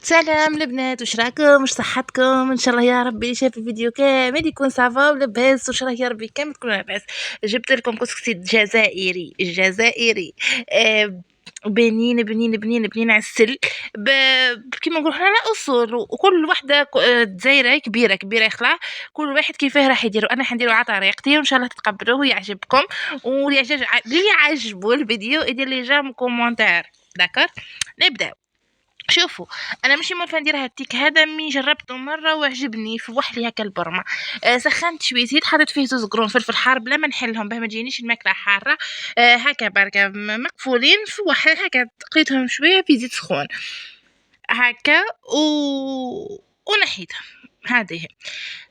سلام البنات، واش راكم؟ واش صحتكم؟ ان شاء الله يا ربي اللي شاف الفيديو كامل يكون صافا ولاباس، وان شاء الله يا ربي كامل تكونوا لاباس. جبت لكم كسكسي الجزائري بنين بنين بنين بنين عسل كيما نقولوا حنا على اصول، وكل وحده دزايره كبيره يخلع. كل واحد كيفاه راح يديروا، انا حنديروا على طريقتي وان شاء الله تتقبلوه ويعجبكم. واللي يعجبو الفيديو يدير لي جام كومونتير. داكور، نبداو. شوفوا، انا ماشي مولفه ندير التيك هذا، مي جربته مره وعجبني في وحلي هكا البرمه. سخنت شويه زيت، حطيت فيه 2 قرون فلفل حار بلا ما نحلهم باه ما تجينيش الماكله حاره. هكا بركه مقفولين في وحل هكا، قليتهم شويه في زيت سخون هكا ونحيتها. هذه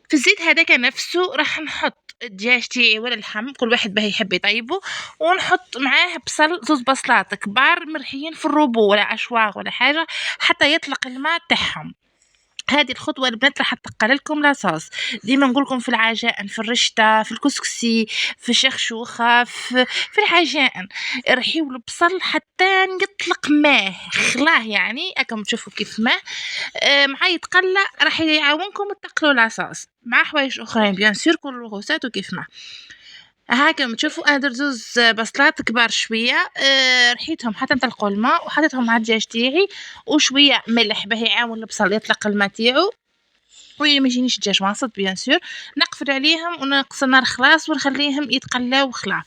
في الزيت هذاك نفسه راح نحط الدجاج تاعي ولا اللحم، كل واحد باه يحب يطيبه، ونحط معاه بصل، 2 بصلات كبار مرحيين في الروبو ولا اشواغ ولا حاجه حتى يطلق الماء تاعهم. هذه الخطوه البنات راح تقلل لكم لاصوص. ديما نقول لكم في العجائن، في الرشته، في الكسكسي، في الشخشوخه، في العجائن رحيوا البصل حتى يطلق ماء خلاه، يعني راكم تشوفوا كيف ماء مع يتقلى راح يعاونكم تقلوا لاصوص مع حوايج اخرين بيان سور. كل غوسات وكيف ما هاكم تشوفوا. انا درت 2 بصلات كبار شويه، رحيتهم حتى نطلقوا الماء وحطيتهم مع الدجاج تاعي وشويه ملح باه يعاون البصل يطلق الماء تاعو وما يجينيش الدجاج واصل بيان سور. نقفل عليهم ونقص النار خلاص ونخليهم يتقلاو خلا.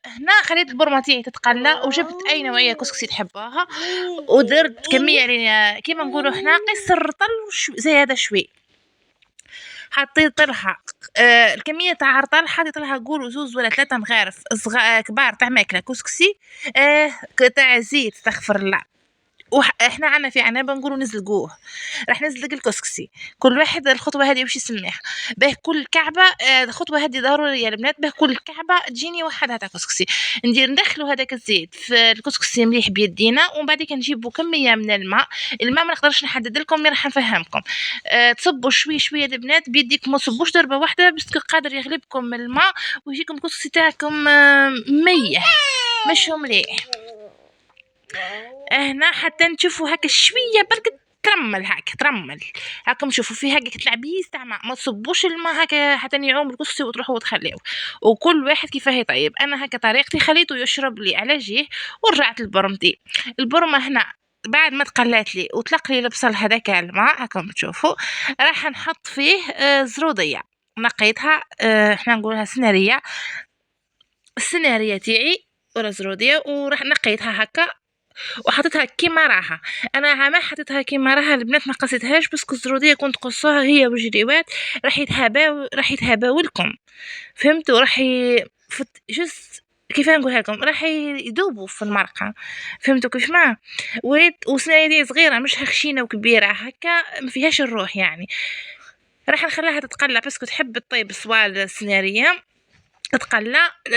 هنا خليت البرمه تاعي تتقلى وجبت اي نوعيه كسكسي تحبوها ودرت كميه كيما نقولوا حنا قيس الرطل زياده شوي. حطيت لها الكميه تاع الرطل، حطيت لها قولوا 2 ولا 3 مغارف كبار تاع ماكله كسكسي تاع زيت، استغفر الله. احنا عنا في عنابه نقولوا نزلقوه، راح نزلق الكسكسي. كل واحد الخطوه هذه واش يسميها باه كل كعبه. الخطوه هذه ضروريه يا البنات باه كل كعبه تجيني وحدها تاع كسكسي. ندخلوا هذاك الزيت في الكسكسي مليح بيدينا، ومن بعد كنجيبوا كميه من الماء ما نقدرش نحدد لكم، مي راح نفهمكم. تصبوا شويه شويه البنات بيديكم، ما تصبوش ضربه واحده بس قادر يغلبكم الماء ويجيكم كسكسي تاعكم ميه مش مليح. هنا حتى نشوفوا هكا شويه برك ترمل هاكم شوفوا فيه هكا تلعبيس تاع ما تصبوش الماء هكا حتى يعوم الكسكسي وتروحوا وتخليوه. وكل واحد كيفاه يطيب. انا هكا طريقتي، خليته يشرب لي على جيه ورجعت لبرمتي. البرمه هنا بعد ما تقلات لي وطلق لي البصل هذاك الماء هاكم تشوفوا، راح نحط فيه زروديه نقيتها. احنا نقولها السناريه تاعي ولا زروديه، وراح نقيتها هكا وحطيتها كيما راها. انا ما حطيتها كيما راها البنات، ما قصيتهاش بس الزروديه كنت قصوها هي وجريوات راح يتهباو لكم، فهمتوا؟ جست كيف نقولها لكم، راح يذوبوا في المرقه، فهمتوا كيف ما؟ وسنايدي صغيره مش خشينه وكبيره هكا ما فيهاش الروح يعني. راح نخليها تتقلى بس تحب الطيب سوال السناريه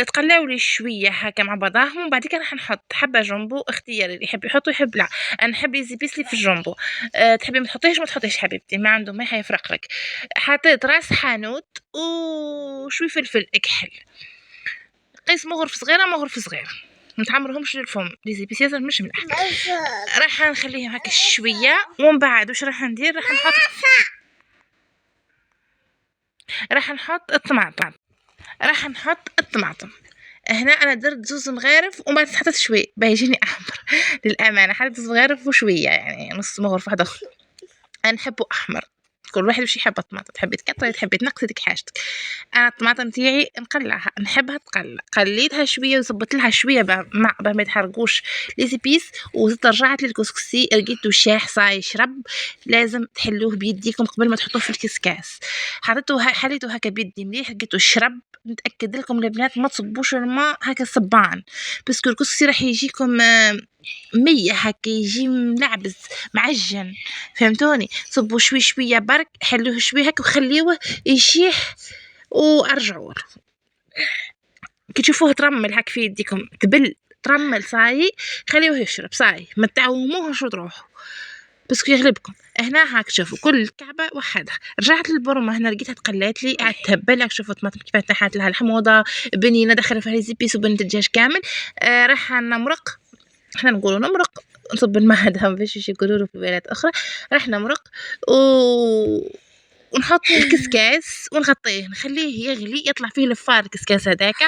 تقلاو لي شويه هكا مع بعضاهم. وبعد كده راح نحط حبه جنبو، اختياري اللي يحب يحط ويحب لا. انا نحب يزي بيسلي في الجنبو. تحبي ما تحطيش حبيبتي، ما عنده ما حيفرق لك. حطيت راس حانوت وشوي فلفل اكحل، قيس مغرف صغيره ما تعمرهمش للفم، لي زيبيسيات مش ملح. راح نخليهم هكا شويه ومن بعد واش راح ندير، راح نحط الطماطم. هنا انا درت 2 مغارف وما حطيت شوي باه يجيني احمر. للامانه حطيت 2 مغارف وشويه، يعني نص مغرفه واحده اخرى. انا نحبه احمر، كل واحد واش يحب الطماطم، تحبي تكتري تحبي تنقصي ديك حاجتك. انا الطماطم تاعي نقلعها، نحبها تقلى، قليتها شويه وصبت لها شويه باه ما يتحرقوش لي زيبيس، وزدت رجعت للكسكسي لقيته شاح صاي يشرب. لازم تحلوه بيديكم قبل ما تحطوه في الكسكاس. حليته هكا بيدي مليح لقيته شرب. نتاكد لكم البنات ما تصبوش الماء هكا صبان، باسكو الكسكسي راح يجيكم مية هكا، يجي ملعبز معجن، فهمتوني؟ صبوا شوي شويه برك، حلوه شوي هكا وخليوه يشيح وارجعوا كي تشوفوه ترمل هكا في يديكم ترمل صاي، خليوه يشرب صاي، ما تعوموهش وتروحوا بس يغلبكم. هنا هاك شوفوا كل كعبه وحدها. رجعت للبرمه، هنا لقيتها تقلات لي، قعدت تهبل. شوفوا الطماطم كيف نحات لها الحموضه بنينه، دخل فيها زيبيس وبنت الدجاج كامل. راح نمرق، احنا نقولوا نمرق نصب الماء عندهم باش يقولوا له في بلاد أخرى. راح نمرق ونحط الكسكاس ونغطيه نخليه يغلي يطلع فيه الفار الكسكاس هذاك.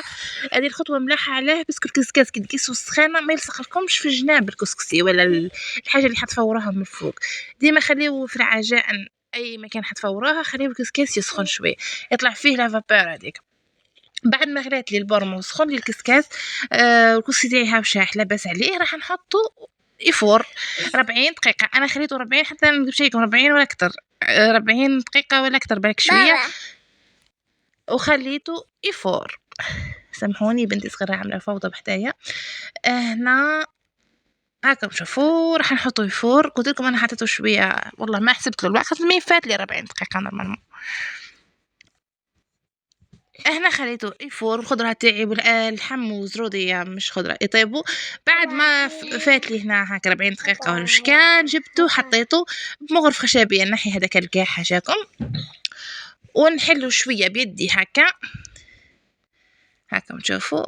هذه الخطوه ملاحه عليه باسكو الكسكاس كي تقيسوا السخانه ما يلصقلكمش في جناب الكسكسي ولا الحاجه اللي حتفوروها من الفوق. ديما خليه في العجائن اي مكان حتفوروها خليه الكسكاس يسخن شويه يطلع فيه لا فابور هذيك. بعد ما غلات لي البرمه وسخن لي الكسكاس الكسكسي تاعي هاو شاح لاباس عليه راح نحطه يفور 40 دقيقه. انا خليته 40 حتى نمشي لكم 40 ولا اكثر 40 دقيقه ولا اكثر بالك شويه وخليته يفور. سامحوني بنتي صغيره عامله فوضى بحدايا. هنا هاكم شوفوا راح نحطه يفور. قلت لكم انا حطيته شويه والله ما حسبت له الوقت ما فات لي 40 دقيقه نورمالمون. هنا خليته يفور الخضره تاعي واللحم وزروديه مش خضره يطيبوا. بعد ما فات لي هنا هاك 40 دقيقه ولا واش كان جبته حطيته بمغرف خشبيه نحي هذاك الكاع حاجاكم ونحلو شويه بيدي هكا تشوفوا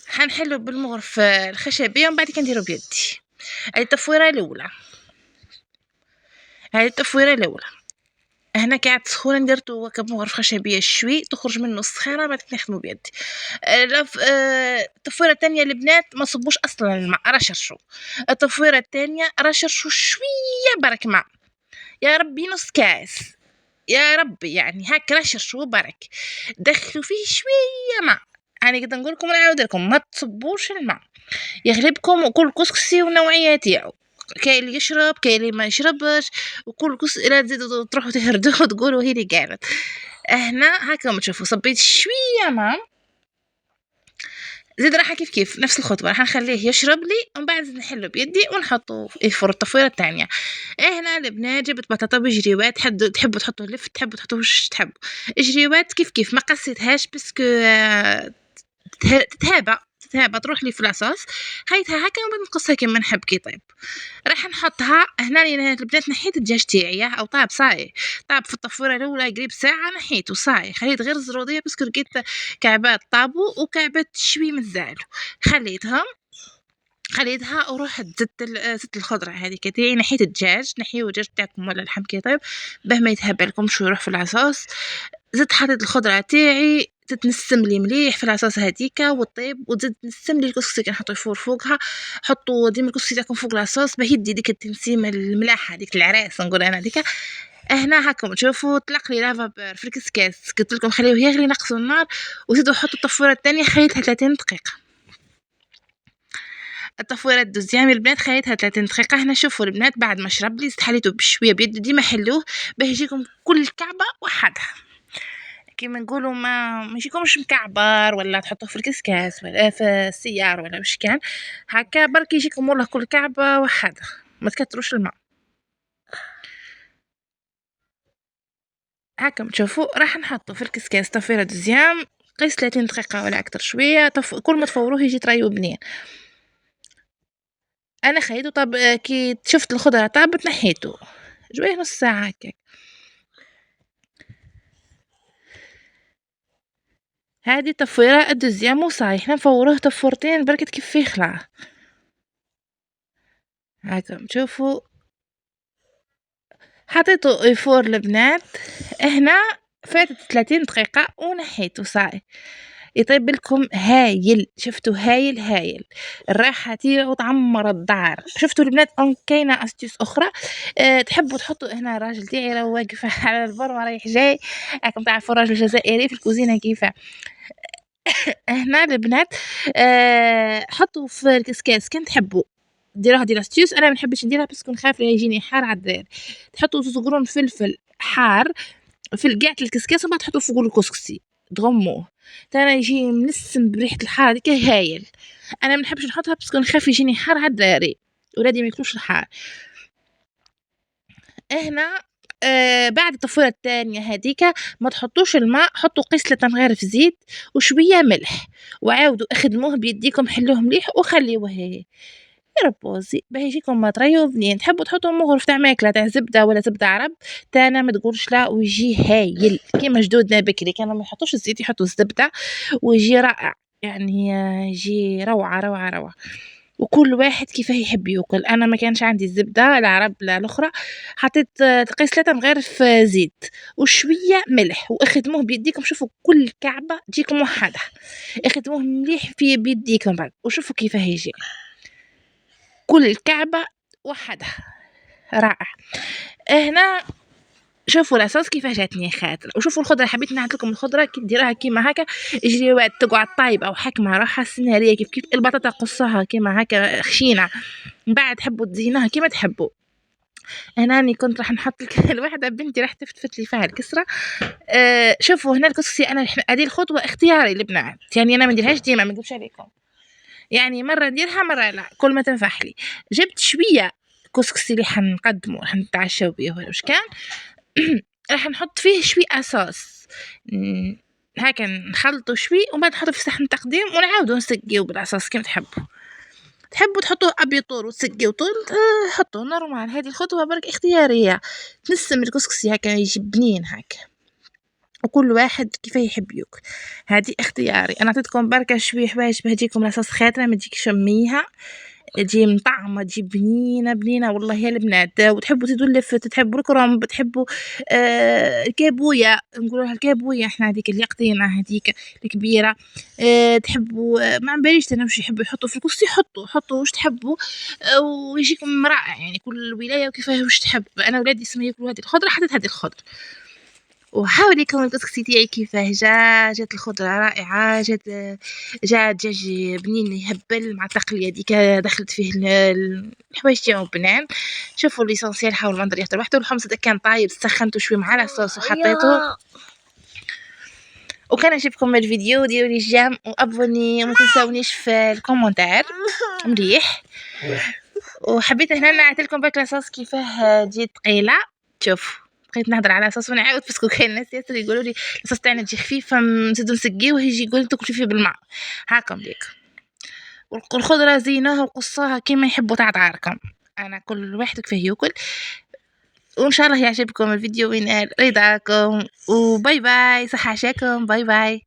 حنحلو بالمغرف الخشبيه ومن بعد كنديرو بيدي. هذه التفويره الاولى. هنا قاعد سخونه نديرتو هكا بمغرف خشبيه شوي تخرج منه السخانه بعد نخدمو بيدي. التفويره الثانيه البنات ما صبوش اصلا الماء رشرشوا. التفويره الثانيه رشرشوا شويه برك ماء يا ربي نص كاس يا ربي يعني هاك رشرشوا برك دخلوا فيه شويه ماء. انا قد نقول لكم ونعاود لكم ما تصبوش الماء يغلبكم وكل كسكسي والنوعيه تاعو كاين اللي يشرب كاين اللي ما يشربش وكل لا تزيدوا تروحوا تهردوا وتقولوا هي اللي قالت. هنا هاكم تشوفوا صبيت شويه ماء زيد راح كيف نفس الخطوه راح نخليه يشرب لي ومن بعد نحله بيدي ونحطه في التفويره الثانيه. هنا البنات جبت بطاطا بجريوات تحبوا تحطوا لفت تحبوا تحطوا واش تحبوا جريوات كيف ما قصيتهاش باسكو تتهابى تروح لي في لاصوص خيتها هكا وبعد نقصها كيما نحب كي طيب. راح نحطها هنا البنات نحيت الدجاج تاعي او طاب صاي طاب في الطفوره الاولى قريب ساعه نحيته صاي خليت غير الزروديه باسكو لقيت كعبات طابو وكعبات شوي مزالو خليتها ورحت زدت الخضره هذيك تاعي نحيت الدجاج نحيو الدجاج تاعكم ولا اللحم كي طيب باه ما يتهبلكمش ويروح في العصاص. زدت حطيت الخضره تاعي تتنسم لي مليح في العصاص هذيك والطيب وتزيد تنسم لي الكسكسي كنحطو يفور فوقها. حطوا ديما الكسكسي تاعكم فوق العصاص باه يدي ديك التنسيمه الملاحه هذيك العراس نقول انا هذيك. هنا هاكم تشوفوا طلق لي لافابور في الكسكاس قلت لكم خليوه يغلي نقصوا النار وزيدوا حطوا الطفوره الثانيه خليتها 30 دقيقه. التفويره الدوزيام البنات خليتها 30 دقيقه. هنا شوفوا البنات بعد ما شرب لي حليته بشويه بيد ديما حلوه باه يجيكم كل كعبه وحدها كيما نقولوا ما يجيكمش مكعبر ولا تحطوه في الكسكاس ولا في السيار ولا واش كان هكا برك يجيكم والله كل كعبه وحدها ما تكتروش الماء. هاكم تشوفوا راح نحطه في الكسكاس تفويره دوزيام قيس 30 دقيقه ولا اكثر شويه كل ما تفوروه يجي طريو بنين. انا خليته طب كي شفت الخضره طابت نحيته جويه نص ساعه هكاك. هذه تفويره الدوزيام وصايح نفوروه تفورتين بركة كيف فيه خلع. هاكم تشوفوا حطيته يفور البنات. هنا فاتت 30 دقيقة ونحيته صاي يطيب لكم هايل. شفتوا هايل الراحة تاعو تعمر الدار. شفتوا البنات كاينه استيس اخرى تحبوا تحطوا. هنا الراجل تاعي راه واقف على البرمه رايح جاي راكم تعرفوا الراجل الجزائري في الكوزينه كيف. هنا البنات حطوا في الكسكاس كان تحبوا ديروها ديال استيوس. انا ما نحبش نديرها باسكو نخاف يجيني حار على الدراري. تحطوا 2 قرون فلفل حار في القاع الكسكاس وما تحطوا فوق الكسكسي تغموه تانا يجي منسم بريحه الحار هذيك هايل. انا ما نحبش نحطها باسكو نخاف يجيني حار على الدراري ولادي ما ياكلوش الحار. هنا بعد التفويره الثانيه هذيك ما تحطوش الماء حطوا قيس 3 مغارف زيت وشويه ملح وعاودوا اخدموه بيديكم حلوه مليح وخليوه يربوزي باه يجيكم طريو بنين. تحبوا تحطوا مغرف تاع ماكله تاع زبده ولا زبده عرب تانا ما تقولش لا ويجي هايل كيما جدودنا بكري كانوا ما يحطوش الزيت يحطوا الزبده ويجي رائع يعني يجي روعة، روعة، روعة. وكل واحد كيفاه يحب ياكل. أنا ما كانش عندي الزبدة لا عرب لا الأخرى، حطيت تقيس 3 مغارف زيت وشوية ملح واخدموه بيديكم، شوفوا كل كعبة تجيكم وحدها، اخدموه مليح في بيديكم بعد وشوفوا كيفاه يجي، كل كعبة وحدها، رائع. هنا شوفوا لاصوص كيفاه جاتني خاطر، وشوفوا الخضرة، حبيت نعطي لكم الخضرة كي ديروها كيما هكا يجري وقت تقعد طايبة وحكمة روحها السنارية، كيف البطاطا قصوها كيما هكا خشينة، من بعد تحبوا تزينوها كيما تحبوا. هنا راني كنت راح نحط لك الوحدة بنتي راح تفتفت لي فيها الكسرة. شوفوا هنا الكسكسي أنا هذه الخطوة اختياري للبنات، يعني أنا ما نديرهاش ديما، ما نكذبش عليكم، يعني مرة نديرها مرة لا، كل ما تنفح لي. جبت شوية كسكسي اللي حنقدمه راح نتعشاو بيه ولا واش كان راح نحط فيه شوي أصوص هاكا نخلطو شوي ومن بعد نحطو في صحن تقديم ونعاودو نسقيو بالأصوص كيما تحبوا تحطوه أبيض طول وتسقيو طول، حطوه نورمال. هذه الخطوة برك اختيارية، تنسم الكسكسي هاكا يجي بنين هاكا، وكل واحد كيف يحب ياكل. هذه اختياري، انا عطيتكم بركه شويه حوايج بهديكم لاصوص خاطره ما تجيك شميها، تجي مطعمه، تجي بنينه بنينه والله يا البنات. وتحبوا تزيدوا اللفت، تحبوا الكرنب، تحبوا الكابويه، نقولوا لها الكابويه احنا هذيك اللي قطينا هذيك الكبيره. تحبوا ما عم باليش انا واش يحبوا يحطوا في الكسكسي، حطوا واش تحبوا. ويجيكم رائع، يعني كل ولايه وكيفاه واش تحب. انا ولادي يسموا ياكلوا هذه الخضره، حطيت هذه الخضره. وحاوليكم الكسكسي تاعي كيفاه جات الخضرة رائعة، جا دجاج بنين يهبل مع التقلية ديك دخلت فيه الحوايج تاعو بنان. شوفوا ليسونسيال، حاول المنظر يحضر وحده. والحمص إذا كان طايب سخنته شوي مع الصوص وحطيته. وكان عجبكم الفيديو ديروا لي جيم وابوني وما تنساونيش في الكومنتار مليح. وحبيت هنا نعطي لكم باك لاصوص كيفاه تجي ثقيله. شوف بقيت نهضر على صوص ونعاود باسكو كاين ناس ياسر يقولوا لي الصوص تاعنا تجي خفيفه نزيدو نسقيوه يجي يقول تاكل فيه بالماء هاكم ليك. والخضره زينوها وقصوها كيما يحبوا تعطاركم، انا كل واحد كيفاه ياكل. وان شاء الله يعجبكم الفيديو وينال رضاكم، وباي باي، صحه عشاكم، باي باي.